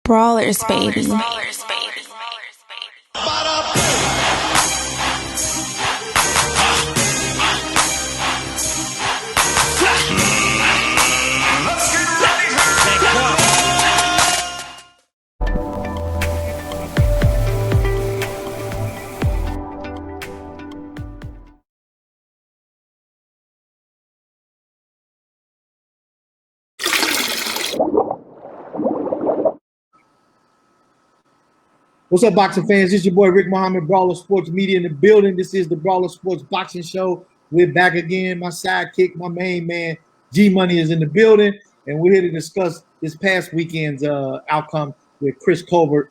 Brawlers, baby. What's up, boxing fans? This is your boy Rick Muhammad, Brawler Sports Media in the building. This is the Brawler Sports Boxing Show. We're back again. My sidekick, my main man, G Money, is in the building, and we're here to discuss this past weekend's outcome with Chris Colbert,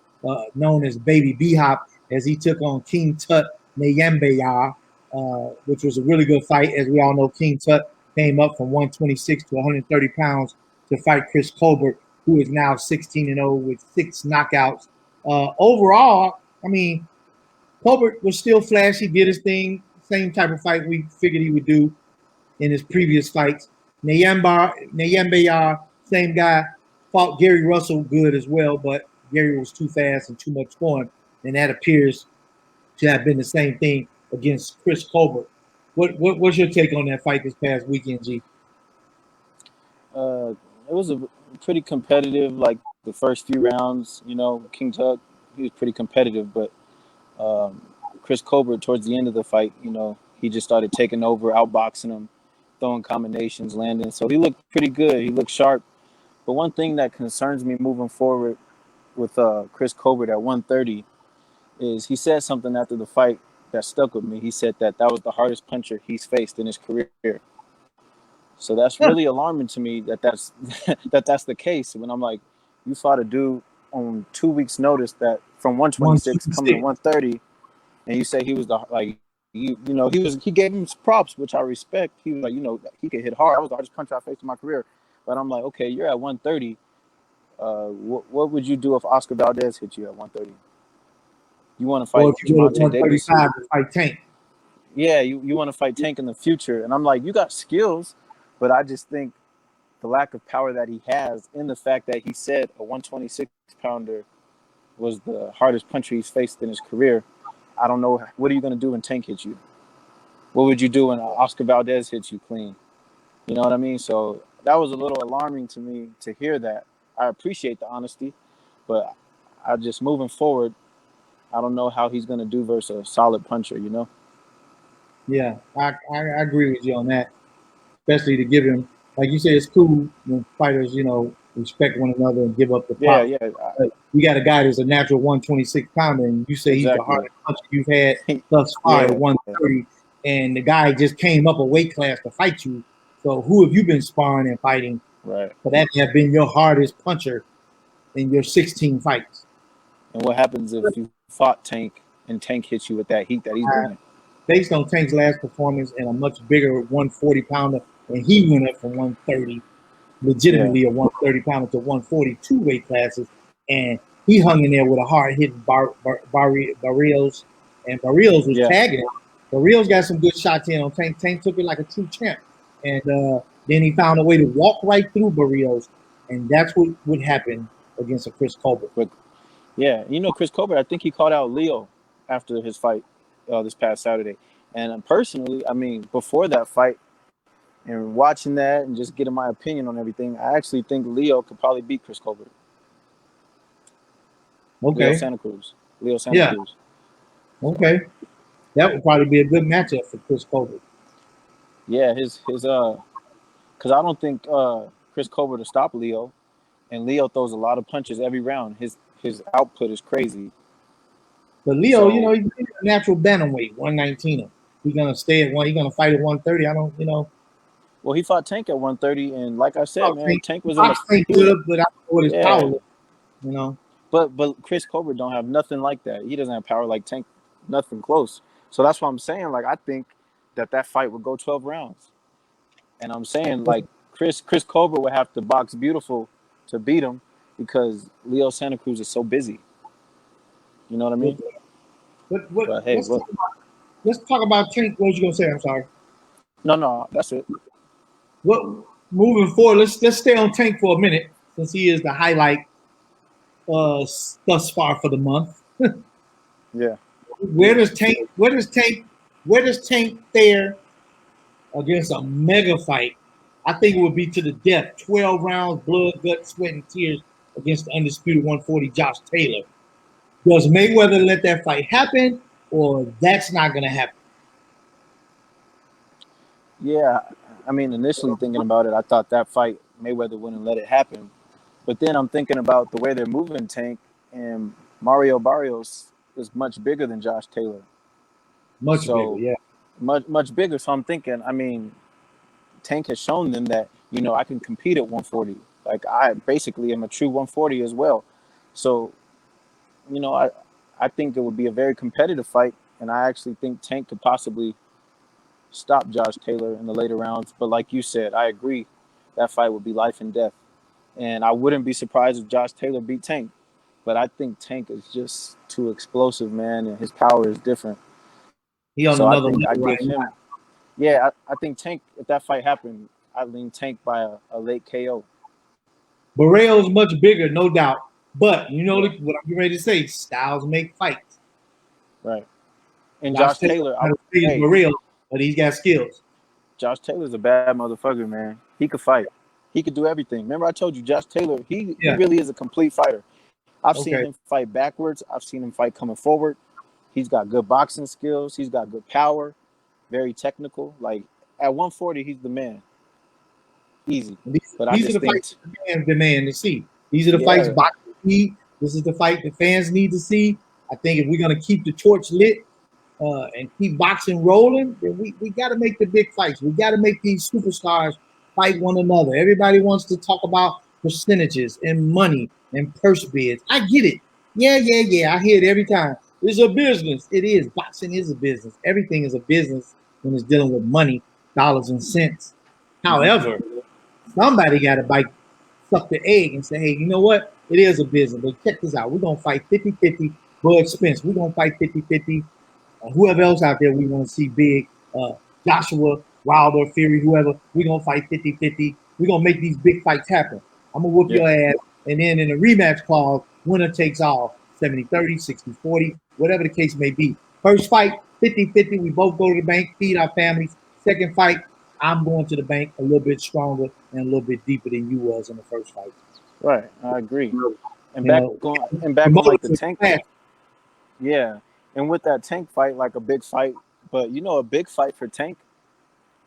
known as Baby B-Hop, as he took on King Tut Nyambeya, which was a really good fight. As we all know, King Tut came up from 126 to 130 pounds to fight Chris Colbert, who is now 16-0 with 6 knockouts. Overall, I mean, Colbert was still flashy, did his thing, same type of fight we figured he would do in his previous fights. Nyambeya, same guy, fought Gary Russell good as well, but Gary was too fast and too much for him, and that appears to have been the same thing against Chris Colbert. What's your take on that fight this past weekend, G? It was a pretty competitive, like the first few rounds, King Tut, he was pretty competitive, but Chris Colbert, towards the end of the fight, he just started taking over, outboxing him, throwing combinations, landing. So he looked pretty good. He looked sharp. But one thing that concerns me moving forward with Chris Colbert at 130 is he said something after the fight that stuck with me. He said that was the hardest puncher he's faced in his career. So that's really alarming to me that's that's the case. When I'm like, you fought a dude on 2 weeks' notice that from 126 coming to 130, and you say he was he gave him props, which I respect. He was like, he could hit hard. That was the hardest puncher I faced in my career. But I'm like, okay, you're at 130. What would you do if Oscar Valdez hit you at 130? You want to fight Gervonta Davis? To fight Tank. Yeah, you want to fight Tank in the future. And I'm like, you got skills. But I just think the lack of power that he has, in the fact that he said a 126-pounder was the hardest puncher he's faced in his career. I don't know. What are you going to do when Tank hits you? What would you do when Oscar Valdez hits you clean? You know what I mean? So that was a little alarming to me to hear that. I appreciate the honesty, but I just, moving forward, I don't know how he's going to do versus a solid puncher, Yeah, I agree with you on that. Especially to give him, like you say, it's cool when fighters, respect one another and give up the pop. Yeah. You got a guy that's a natural 126-pounder, and you say he's the hardest puncher you've had thus far at 130, and the guy just came up a weight class to fight you. So who have you been sparring and fighting? Right. For that to have been your hardest puncher in your 16 fights. And what happens if you fought Tank and Tank hits you with that heat that he's bringing? Based on Tank's last performance and a much bigger 140-pounder, and he went up from 130, legitimately a 130-pounder to 142 weight classes, and he hung in there with a hard-hitting Barrios, and Barrios was tagging him. Barrios got some good shots in on Tank. Tank took it like a true champ, and then he found a way to walk right through Barrios, and that's what would happen against a Chris Colbert. Yeah, Chris Colbert, I think he called out Leo after his fight this past Saturday. And personally, I mean, before that fight and watching that and just getting my opinion on everything, I actually think Leo could probably beat Chris Colbert. Okay. Leo Santa Cruz. Okay. That would probably be a good matchup for Chris Colbert. Yeah, because I don't think Chris Colbert will stop Leo, and Leo throws a lot of punches every round. His output is crazy. But Leo, he's a natural bantamweight, 119er. He's gonna stay at one. He's gonna fight at 130. I don't, Well, he fought Tank at 130, and like I said, Tank was good, but I don't know what his power is, But Chris Colbert don't have nothing like that. He doesn't have power like Tank, nothing close. So that's what I'm saying. Like, I think that fight would go 12 rounds, and I'm saying like Chris Colbert would have to box beautiful to beat him because Leo Santa Cruz is so busy. You know what I mean? Let's talk about Tank. What was you gonna say? I'm sorry. No, that's it. Moving forward, let's stay on Tank for a minute since he is the highlight. thus far for the month. Yeah. Where does Tank fare against a mega fight? I think it would be to the death. 12 rounds, blood, guts, sweat, and tears against the undisputed 140 Josh Taylor. Does Mayweather let that fight happen, or that's not going to happen? Yeah. I mean, initially thinking about it, I thought that fight Mayweather wouldn't let it happen. But then I'm thinking about the way they're moving Tank, and Mario Barrios is much bigger than Josh Taylor. Much bigger, So yeah. much bigger. So I'm thinking, I mean, Tank has shown them that, I can compete at 140. Like I basically am a true 140 as well. So, you know, I I think it would be a very competitive fight, and I actually think Tank could possibly stop Josh Taylor in the later rounds. But like you said, I agree, that fight would be life and death. And I wouldn't be surprised if Josh Taylor beat Tank. But I think Tank is just too explosive, man, and his power is different. He on So I another think I level give right him, now. yeah, I think Tank, if that fight happened, I lean Tank by a late KO. Barreo's much bigger, no doubt. But you know Yeah, what I'm getting ready to say: styles make fights. right. And Josh Josh Taylor Taylor, not as big as hey, Barreo, but he's got skills. Josh Taylor's a bad motherfucker, man. He could fight. He could do everything. Remember I told you, Josh Taylor, he Yeah. really is a complete fighter. I've seen Okay. him fight backwards. I've seen him fight coming forward. He's got good boxing skills. He's got good power. Very technical. Like at 140, he's the man. Easy. These, But I these are just the think, fights the fans demand to see. These are the fights yeah, boxers need. This is the fight the fans need to see. I think if we're gonna keep the torch lit and keep boxing rolling, then we got to make the big fights. We got to make these superstars fight one another. Everybody wants to talk about percentages and money and purse bids. I get it. Yeah. I hear it every time. It's a business. It is. Boxing is a business. Everything is a business when it's dealing with money, dollars and cents. hmm However, somebody got to suck the egg and say, hey, you know what? It is a business. But check this out. We're going to fight 50-50. Bud Spence. We're going to fight 50-50. Whoever else out there we want to see big. Joshua, Wilder, Fury, whoever. We're going to fight 50-50. We're going to make these big fights happen. I'm going to whoop yeah, your ass. And then in a rematch clause, winner takes all. 70-30, 60-40, whatever the case may be. First fight, 50-50. We both go to the bank, feed our families. Second fight, I'm going to the bank a little bit stronger and a little bit deeper than you was in the first fight. right. I agree. And You know, back on like the promoters Tank, are yeah. And with that Tank fight, like a big fight, but a big fight for Tank.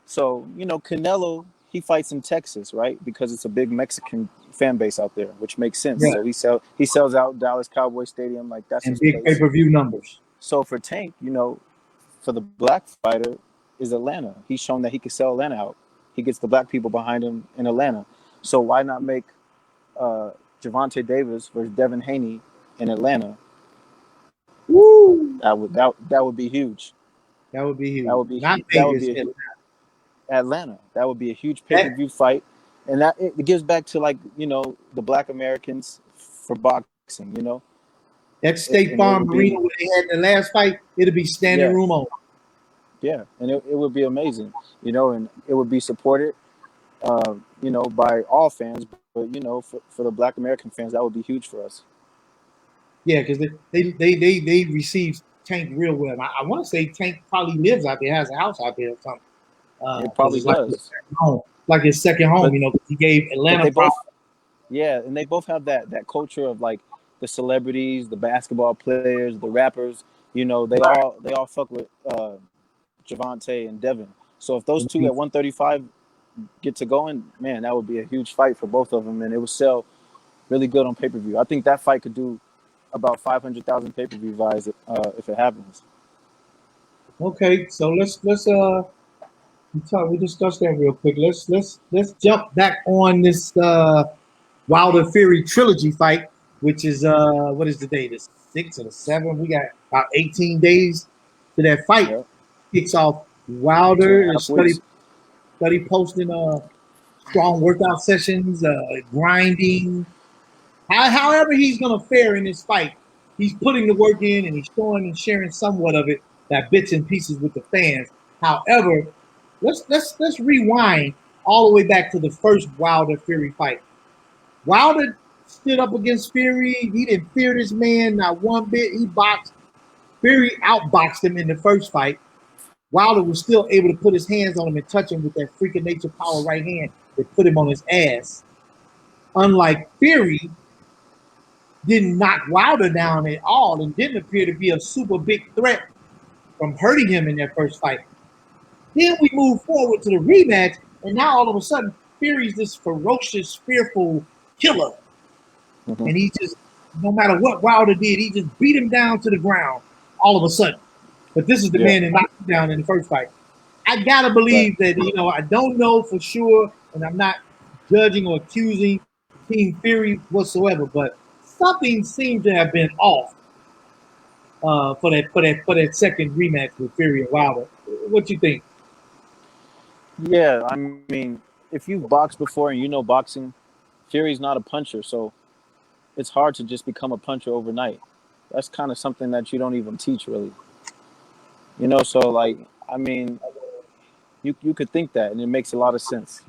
So, Canelo, he fights in Texas, right? Because it's a big Mexican fan base out there, which makes sense. yeah, So he sells out Dallas Cowboy Stadium, like that's and his big place. pay-per-view numbers. So for Tank, for the black fighter is Atlanta. He's shown that he can sell Atlanta out. He gets the black people behind him in Atlanta. So why not make uh Gervonta Davis versus Devin Haney in Atlanta? Woo! That would be huge. That would be That huge. would be Not that would Vegas. be a Atlanta. That would be a huge pay per That view fight, and that it gives back to like the Black Americans for boxing. that State And it Farm would Arena be where they had in the last fight, it'll be standing yeah room on. yeah, and it would be amazing. And it would be supported by all fans, but for the Black American fans, that would be huge for us. Yeah, because they received Tank real well. I want to say Tank probably lives out there, has a house out there or something. It Because probably it's like his does, second home, like his second home. but You know, 'cause he gave but Atlanta they proud. both and they both have that culture of like the celebrities, the basketball players, the rappers. They all fuck with Javante and Devin. So if those two at 135 get to going, man, that would be a huge fight for both of them, and it would sell really good on pay-per-view. I think that fight could do about 500,000 pay-per-view buys if it happens. Okay, so let's we discussed that real quick. Let's jump back on this Wilder Fury trilogy fight, which is what is the day? The 6th or the 7th? We got about 18 days to that fight. Yeah, Kicks off. two and Wilder a is half weeks. study posting strong workout sessions, grinding. However he's gonna fare in this fight, he's putting the work in and he's showing and sharing somewhat of it, that bits and pieces with the fans. However, let's rewind all the way back to the first Wilder Fury fight. Wilder stood up against Fury. He didn't fear this man not one bit. He boxed. Fury outboxed him in the first fight. Wilder was still able to put his hands on him and touch him with that freaking nature power right hand that put him on his ass. Unlike Fury, didn't knock Wilder down at all and didn't appear to be a super big threat from hurting him in that first fight. Then we move forward to the rematch, and now all of a sudden, Fury's this ferocious, fearful killer. Mhm. And he just, no matter what Wilder did, he just beat him down to the ground all of a sudden. But this is the man that knocked him down in the first fight. I gotta believe that, I don't know for sure, and I'm not judging or accusing King Fury whatsoever, but something seemed to have been off for that second rematch with Fury and Wilder. What you think? Yeah, I mean, if you've boxed before and you know boxing, Fury's not a puncher, so it's hard to just become a puncher overnight. That's kind of something that you don't even teach, really. So like, I mean, you could think that, and it makes a lot of sense.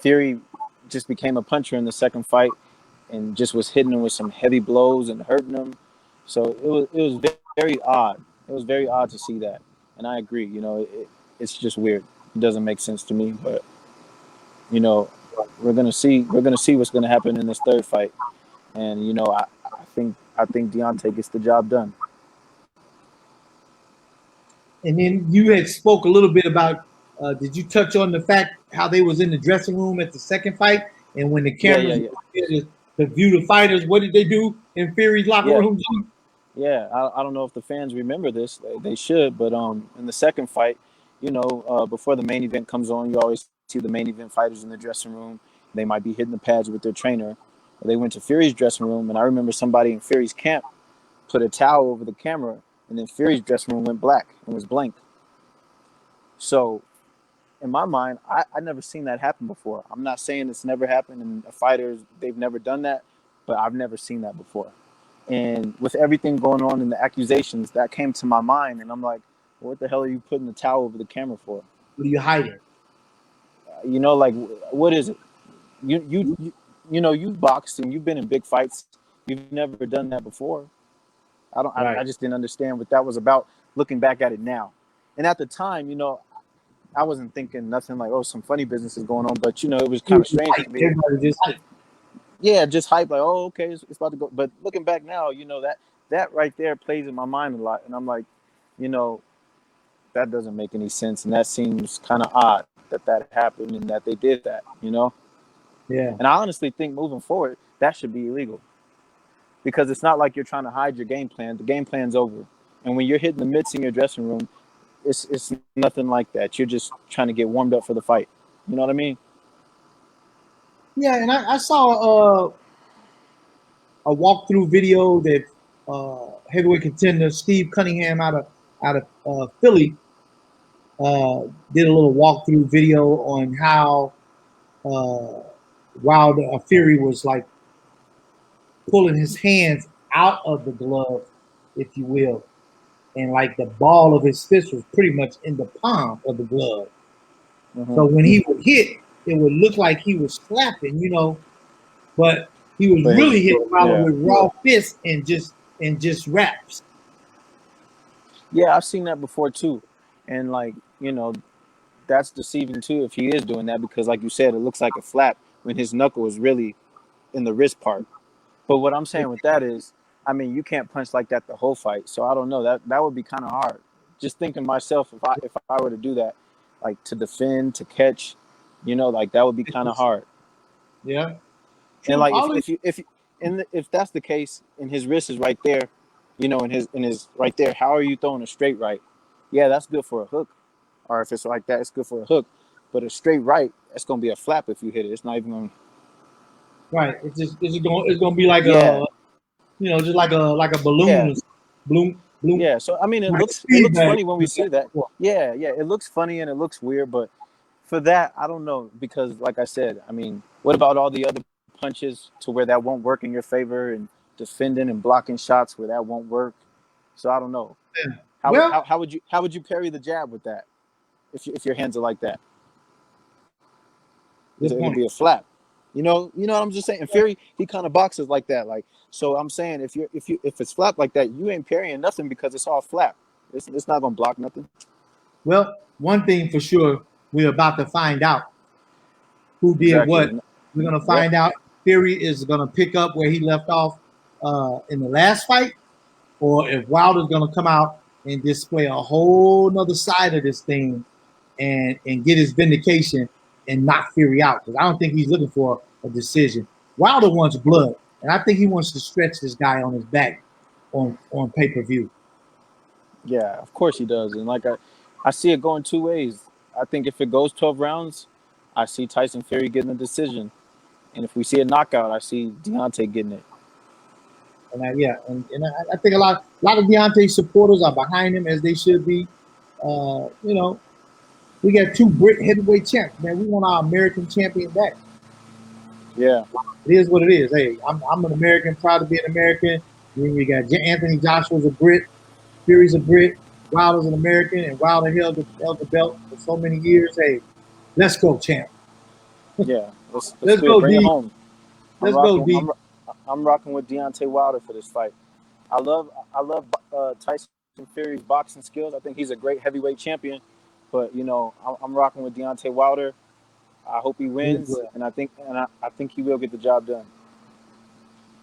Fury just became a puncher in the second fight, and just was hitting him with some heavy blows and hurting him. So it was very odd. It was very odd to see that, and I agree. It's just weird. It doesn't make sense to me, but we're gonna see. We're gonna see what's gonna happen in this third fight, and I think Deontay gets the job done. And then you had spoke a little bit about. Did you touch on the fact how they was in the dressing room at the second fight, and when the cameras to view the fighters, what did they do in Fury's locker room? Yeah, I don't know if the fans remember this. They should, but in the second fight, before the main event comes on, you always see the main event fighters in the dressing room. They might be hitting the pads with their trainer. They went to Fury's dressing room, and I remember somebody in Fury's camp put a towel over the camera, and then Fury's dressing room went black and was blank. So, in my mind, I never seen that happen before. I'm not saying it's never happened, and fighters, they've never done that, but I've never seen that before. And with everything going on in the accusations, that came to my mind, and I'm like, well, what the hell are you putting the towel over the camera for? What are you hiding? Like, what is it? You've boxed and you've been in big fights. You've never done that before. I just didn't understand what that was about. Looking back at it now, and at the time, I wasn't thinking nothing like, oh, some funny business is going on, but it was kind of strange to me. Yeah, just hype, like, oh, okay, it's about to go. But looking back now, that right there plays in my mind a lot, and I'm like, that doesn't make any sense, and that seems kind of odd that happened and that they did that. Yeah. And I honestly think moving forward, that should be illegal, because it's not like you're trying to hide your game plan. The game plan's over, and when you're hitting the mitts in your dressing room, it's nothing like that. You're just trying to get warmed up for the fight. You know what I mean? Yeah, and I saw a walkthrough video that heavyweight contender Steve Cunningham out of Philly did a little walkthrough video on how Wilder Fury was like pulling his hands out of the glove, if you will, and like the ball of his fist was pretty much in the palm of the glove. Mm-hmm. So when he would hit, it would look like he was slapping, but he was really hitting Wilder with raw fists and just wraps. Yeah, I've seen that before too, and like that's deceiving too if he is doing that, because like you said, it looks like a flap when his knuckle is really in the wrist part. But what I'm saying with that is, I mean, you can't punch like that the whole fight. So I don't know, that would be kind of hard. Just thinking myself, if I were to do that, like to defend, to catch, like that would be kind of hard. Yeah. And like if that's the case, and his wrist is right there, in his right there, how are you throwing a straight right? Yeah, that's good for a hook. Or if it's like that, it's good for a hook. But a straight right, it's gonna be a flap if you hit it. It's not even gonna. Right. It's gonna be like a just like a balloon. Yeah. Bloom. Yeah. So I mean, it looks funny when we see that. Yeah. It looks funny and it looks weird, but for that, I don't know, because like I said, I mean, what about all the other punches to where that won't work in your favor, and defending and blocking shots where that won't work? So I don't know. Yeah. How would you parry the jab with that if your hands are like that? It would be a flap. What I'm just saying. And Fury, he kind of boxes like that. Like, so I'm saying if it's flat like that, you ain't parrying nothing because it's all flat. It's not gonna block nothing. Well, one thing for sure, we're about to find out who did Exactly. what. We're gonna Yep. find out. Fury is gonna pick up where he left off in the last fight, or if Wilder's gonna come out and display a whole nother side of this thing and get his vindication and knock Fury out. Because I don't think he's looking for a decision. Wilder wants blood, and I think he wants to stretch this guy on his back on pay-per-view. Yeah, of course he does. And like I see it going two ways. I think if it goes 12 rounds, I see Tyson Fury getting a decision. And if we see a knockout, I see Deontay getting it. And I think a lot of Deontay supporters are behind him as they should be. We got two heavyweight champs, man. We want our American champion back. Yeah. It is what it is. Hey, I'm an American, proud to be an American. Then we got Anthony Joshua's a Brit, Fury's a Brit, Wilder's an American, and Wilder held the belt for so many years. Hey, let's go, champ. Yeah. Let's go, bring D. it home. Let's go, D. I'm rocking with Deontay Wilder for this fight. I love Tyson Fury's boxing skills. I think he's a great heavyweight champion. But I'm rocking with Deontay Wilder. I hope he wins, and I think he will get the job done.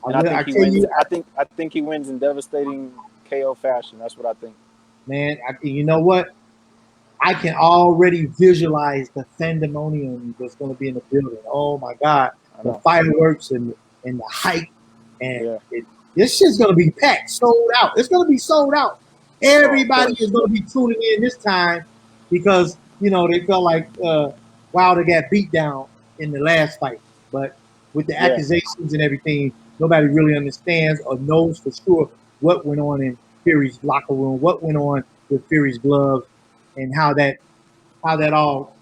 And I think he wins in devastating KO fashion. That's what I think. Man, you know what? I can already visualize the pandemonium that's going to be in the building. Oh my God, the fireworks and the hype, and this shit's going to be packed, sold out. It's going to be sold out. Everybody is going to be tuning in this time because they felt like Wilder got beat down in the last fight, but with the accusations and everything, nobody really understands or knows for sure what went on in Fury's locker room, what went on with Fury's gloves, and how that all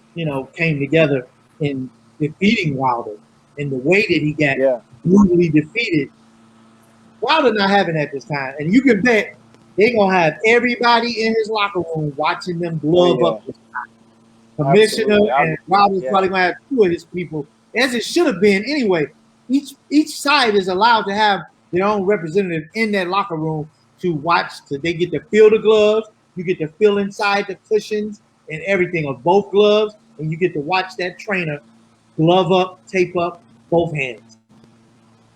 came together in defeating Wilder and the way that he got brutally defeated. Wilder not having that this time, and you can bet they're gonna have everybody in his locker room watching them glove up this time. Commissioner and Wilder's probably gonna have two of his people, as it should have been anyway. Each side is allowed to have their own representative in that locker room to watch. So they get to feel the gloves. You get to feel inside the cushions and everything of both gloves, and you get to watch that trainer glove up, tape up both hands.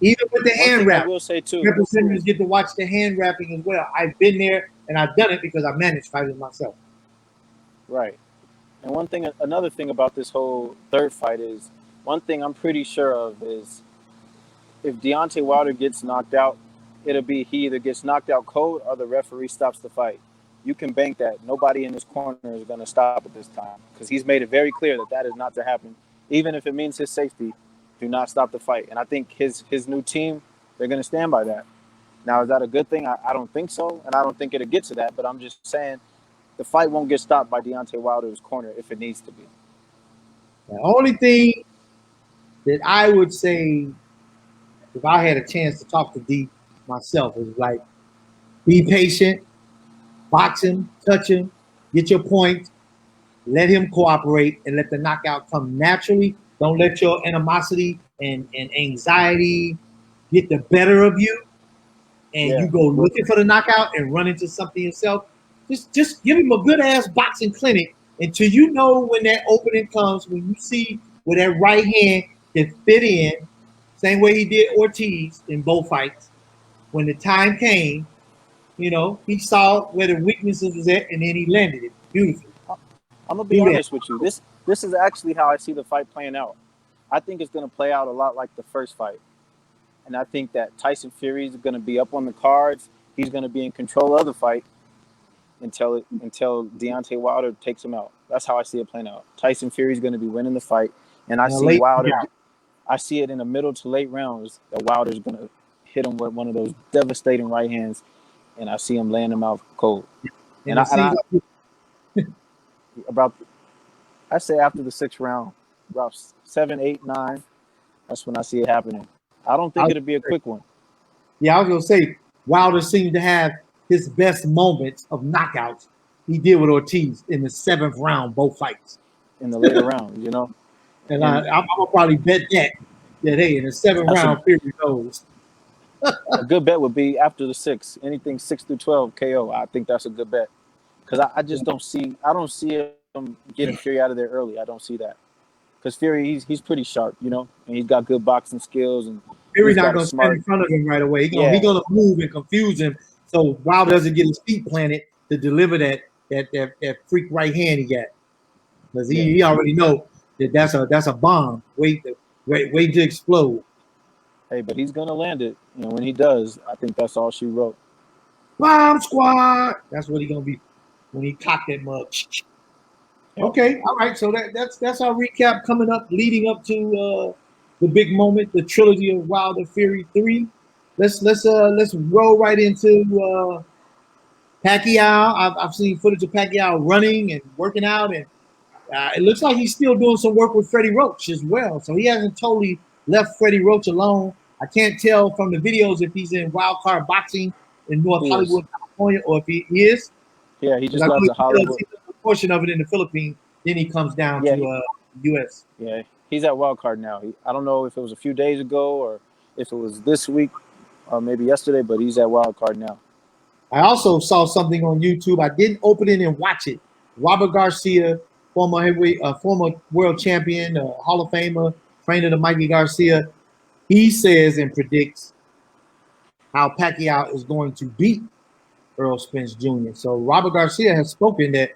Even with the hand wrap, I will say too, representatives get to watch the hand wrapping as well. I've been there and I've done it because I managed fighters myself. Right. And another thing about this whole third fight is, one thing I'm pretty sure of is if Deontay Wilder gets knocked out, it'll be he either gets knocked out cold or the referee stops the fight. You can bank that. Nobody in his corner is going to stop at this time because he's made it very clear that is not to happen. Even if it means his safety, do not stop the fight. And I think his new team, they're going to stand by that. Now, is that a good thing? I don't think so, and I don't think it'll get to that. But I'm just saying the fight won't get stopped by Deontay Wilder's corner if it needs to be. The only thing that I would say, if I had a chance to talk to D myself, is like, be patient, box him, touch him, get your point, let him cooperate, and let the knockout come naturally. Don't let your animosity and anxiety get the better of you, and you go looking for the knockout and run into something yourself. Just give him a good ass boxing clinic until you know when that opening comes, when you see where that right hand can fit in, same way he did Ortiz in both fights. When the time came, he saw where the weaknesses was at, and then he landed it beautifully. I'm gonna be honest with you. This is actually how I see the fight playing out. I think it's gonna play out a lot like the first fight, and I think that Tyson Fury is gonna be up on the cards. He's gonna be in control of the fight until Deontay Wilder takes him out. That's how I see it playing out. Tyson Fury is gonna be winning the fight, and I see Wilder. I see it in the middle to late rounds that Wilder's gonna hit him with one of those devastating right hands, and I see him laying him out cold. I say after the sixth round, about 7, 8, 9, that's when I see it happening. I don't think it'll be a quick one. Yeah, I was gonna say Wilder seemed to have his best moments of knockouts. He did with Ortiz in the 7th round, both fights. In the later rounds, And I'm gonna probably bet that Yeah, they in the 7th That's round, Fury knows. a good bet would be after the 6, anything 6 through 12 KO. I think that's a good bet because I just don't see him getting Fury out of there early. I don't see that because Fury he's pretty sharp, and he's got good boxing skills and Fury's he's not got a gonna stand in smart. front of him right away. He Yeah, gonna move and confuse him. So Wilder doesn't get his feet planted to deliver that freak right hand he got. Because yeah. he already know that that's a bomb. Wait to explode. Hey, but he's gonna land it. When he does, I think that's all she wrote. Bomb squad. That's what he gonna be when he cock that mug. Yep. Okay, all right. So that's our recap coming up, leading up to the big moment, the trilogy of Wilder Fury 3. Let's roll right into Pacquiao. I've seen footage of Pacquiao running and working out, and it looks like he's still doing some work with Freddie Roach as well. So he hasn't totally left Freddie Roach alone. I can't tell from the videos if he's in Wild Card Boxing in North Hollywood, California, or if he is. Yeah, he just I know got he to Hollywood. does a portion of it in the Philippines. Then he comes down Yeah, to U.S. yeah, he's at Wild Card now. I don't know if it was a few days ago or if it was this week or maybe yesterday, but he's at Wild Card now. I also saw something on YouTube. I didn't open it and watch it. Robert Garcia, former heavyweight, former world champion, Hall of Famer, trainer to Mikey Garcia, he says and predicts how Pacquiao is going to beat Earl Spence Jr. So Robert Garcia has spoken that,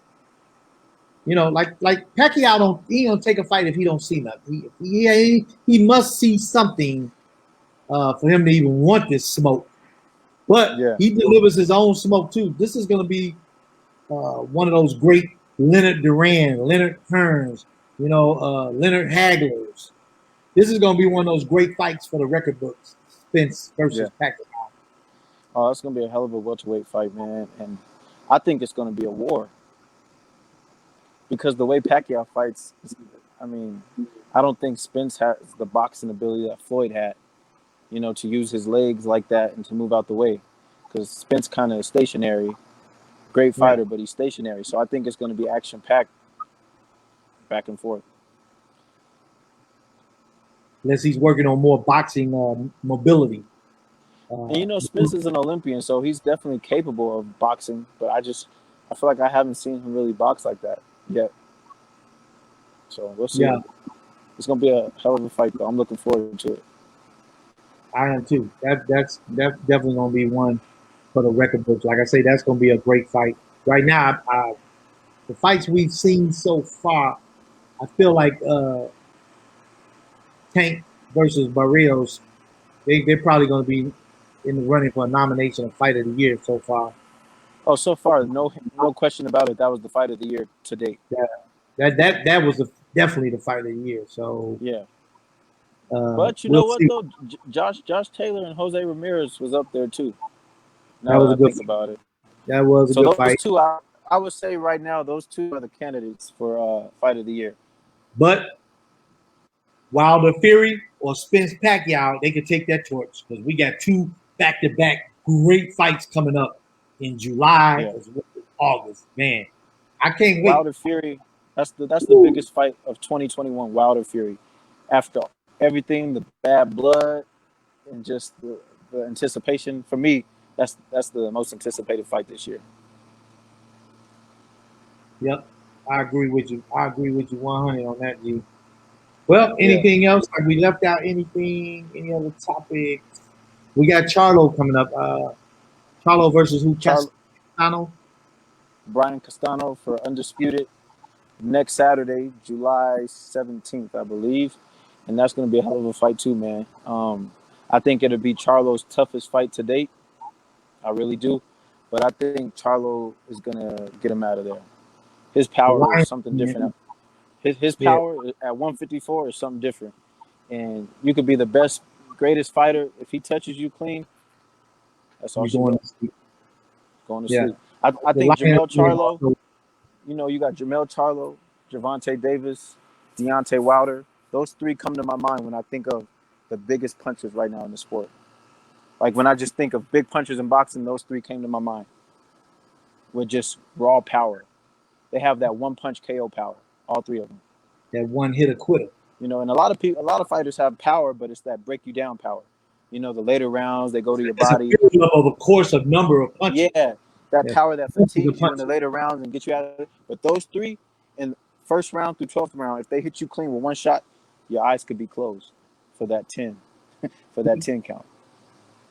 like Pacquiao don't take a fight if he don't see nothing. He must see something for him to even want this smoke. But Yeah. he delivers his own smoke too. This is going to be one of those great Leonard Duran, Leonard Kearns, Leonard Haglers. This is going to be one of those great fights for the record books. Spence versus Pacquiao. Oh, it's gonna be a hell of a welterweight fight, man, and I think it's gonna be a war because the way Pacquiao fights, I mean, I don't think Spence has the boxing ability that Floyd had, to use his legs like that and to move out the way, because Spence kind of stationary, great fighter, but he's stationary. So I think it's going to be action packed, back and forth. Unless he's working on more boxing mobility. And Spence is an Olympian, so he's definitely capable of boxing. But I feel like I haven't seen him really box like that yet. So we'll see. Yeah. It's gonna be a hell of a fight, though. I'm looking forward to it. I am too. That's definitely gonna be one for the record books. Like I say, that's gonna be a great fight. Right now, the fights we've seen so far, I feel like Tank versus Barrios, they're probably gonna be in the running for a nomination of Fight of the Year so far. Oh, so far, no question about it. That was the Fight of the Year to date. Yeah, that was definitely the Fight of the Year. So yeah. But you know what though, Josh Taylor and Jose Ramirez was up there too. Now that I think about it, that was a good fight. So those two, I would say right now, those two are the candidates for Fight of the Year. But Wilder Fury or Spence Pacquiao, they could take that torch because we got two back-to-back great fights coming up in July as well as August. Man, I can't wait. Wilder Fury, that's the biggest fight of 2021. Wilder Fury, after everything, the bad blood, and just the anticipation. For me, that's the most anticipated fight this year. Yep, I agree with you. 100 on that, G. Well, anything else? Like we left out anything? Any other topics? We got Charlo coming up. Charlo versus who? Castano? Brian Castano for Undisputed next Saturday, July 17th, I believe. And that's going to be a hell of a fight too, man. I think it'll be Charlo's toughest fight to date. I really do. But I think Charlo is going to get him out of there. His power is something different. His power at 154 is something different. And you could be the best, greatest fighter. If he touches you clean, that's all going to sleep. I think Jermell Charlo, you got Jermell Charlo, Gervonta Davis, Deontay Wilder. Those three come to my mind when I think of the biggest punchers right now in the sport. Like when I just think of big punchers in boxing, those three came to my mind with just raw power. They have that one punch KO power, all three of them. That one hit a quitter. You know, and a lot of fighters have power, but it's that break you down power. You know, the later rounds they go to your It's a body. build of a course of number of punches. Yeah, that Yeah, power that the fatigues you in the punches. later rounds and gets you out of it. But those three in first round through 12th round, if they hit you clean with one shot, your eyes could be closed for that 10, for that 10 count.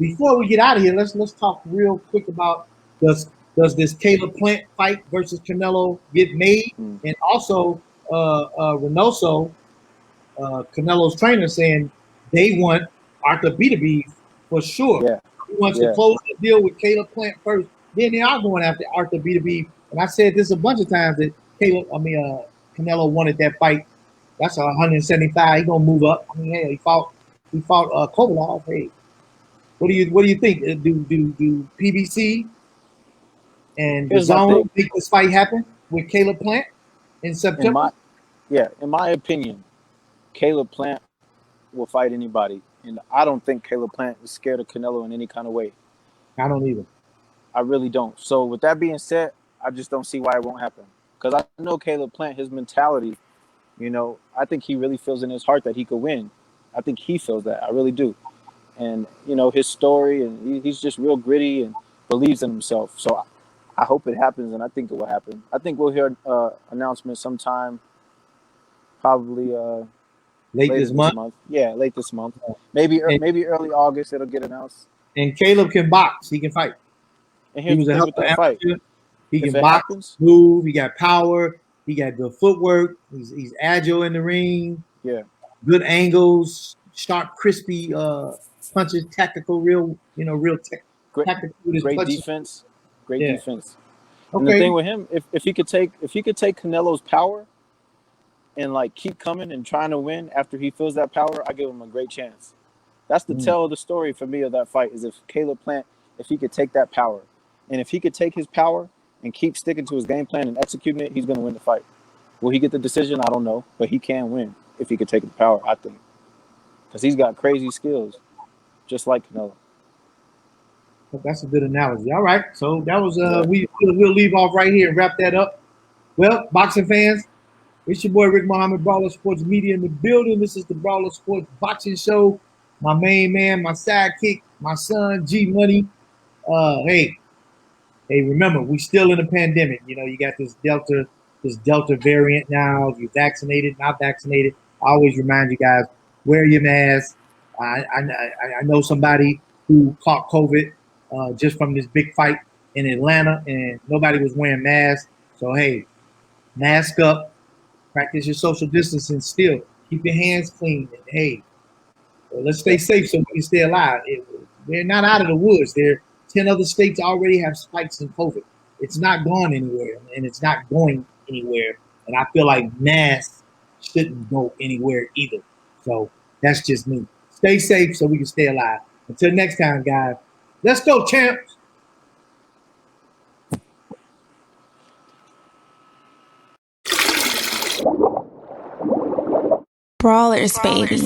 Before we get out of here, let's talk real quick about does this Caleb Plant fight versus Canelo get made, Mm. and also Reynoso, Canelo's trainer, saying they want Arthur Beterbiev for sure. Yeah, He wants to yeah. close the deal with Caleb Plant first. Then they are going after Arthur Beterbiev, and I said this a bunch of times that Canelo wanted that fight. That's 175. He gonna move up. I mean, hey, he fought Kovalov. Hey, what do you think? Do PBC and the Here's my zone thing. make this fight happen with Caleb Plant in In September? my opinion, Caleb Plant will fight anybody, and I don't think Caleb Plant is scared of Canelo in any kind of way. I don't either. I really don't. So with that being said, I just don't see why it won't happen. Because I know Caleb Plant, his mentality, you know, I think he really feels in his heart that he could win. I think he feels that. I really do. And, you know, his story, and he's just real gritty and believes in himself. So I hope it happens, and I think it will happen. I think we'll hear announcement sometime probably Late later this this month, month. Yeah, late this month. and, Maybe early August it'll get announced. and Caleb can box. He can fight. And He here's was the a thing hell with of an that fight. amateur. He If can it box, happens, move. He got power. He got good footwork. He's agile in the ring. yeah, Good angles, sharp, crispy punches, tactical, real great tactical with his great punches. defense. Great Yeah. defense. And the Okay. thing with him, if he could take Canelo's power and like keep coming and trying to win after he feels that power, I give him a great chance. That's the Mm. tell of the story for me of that fight is if Caleb Plant, if he could take that power. And if he could take his power and keep sticking to his game plan and executing it, he's going to win the fight. Will he get the decision? I don't know. But he can win if he could take the power, I think. Because he's got crazy skills, just like Canelo. That's a good analogy. All right. So that was Yeah. we'll leave off right here and wrap that up. Well, boxing fans, it's your boy Rick Muhammad, Brawler Sports Media in the building. This is the Brawler Sports Boxing Show. My main man, my sidekick, my son, G Money. Hey, remember, we still in a pandemic. You know, you got this Delta variant now. If you're vaccinated, not vaccinated, I always remind you guys, wear your mask. I know somebody who caught COVID just from this big fight in Atlanta, and nobody was wearing masks. So hey, mask up, practice your social distancing still. Keep your hands clean. And hey, let's stay safe so we can stay alive. We're not out of the woods. 10 other states already have spikes in COVID. It's not gone anywhere, and it's not going anywhere. And I feel like masks shouldn't go anywhere either. So that's just me. Stay safe so we can stay alive. Until next time, guys. Let's go, champs. Brawlers, baby.